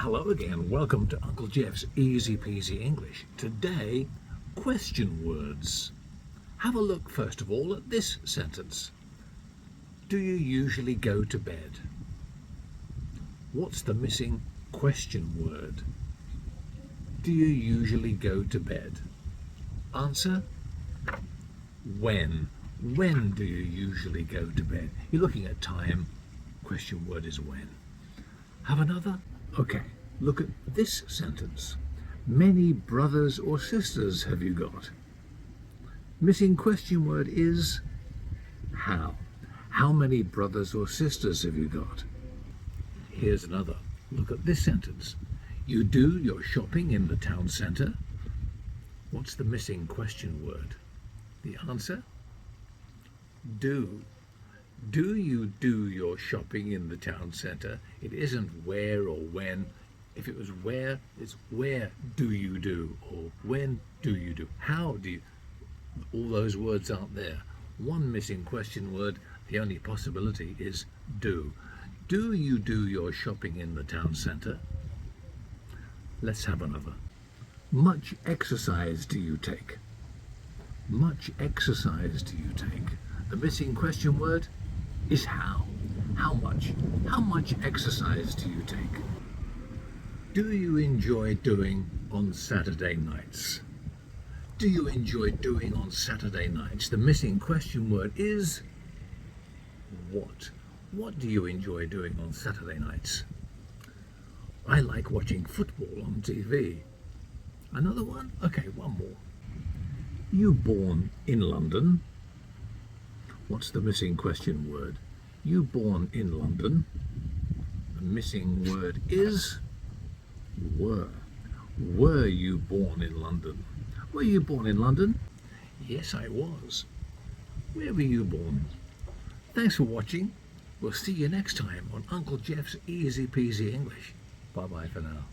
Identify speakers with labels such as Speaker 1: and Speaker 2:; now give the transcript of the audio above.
Speaker 1: Hello again, welcome to Uncle Jeff's Easy-Peasy English. Today, question words. Have a look first of all at this sentence. Do you usually go to bed? What's the missing question word? Do you usually go to bed? Answer, when. When do you usually go to bed? You're looking at time, question word is when. Have another? Okay, look at this sentence. Many brothers or sisters have you got? Missing question word is how. How many brothers or sisters have you got? Here's another. Look at this sentence. You do your shopping in the town centre. What's the missing question word? The answer? Do. Do you do your shopping in the town centre? It isn't where or when. If it was where, it's where do you do, or when do you do. How do you? All those words aren't there. One missing question word, the only possibility is do. Do you do your shopping in the town centre? Let's have another. Much exercise do you take? Much exercise do you take? The missing question word is how. How much? How much exercise do you take? Do you enjoy doing on Saturday nights? Do you enjoy doing on Saturday nights? The missing question word is what? What do you enjoy doing on Saturday nights? I like watching football on TV. Another one? Okay, one more. You born in London? What's the missing question word? You born in London? The missing word is were. Were you born in London? Were you born in London? Yes, I was. Where were you born? Thanks for watching. We'll see you next time on Uncle Jeff's Easy-Peasy English. Bye-bye for now.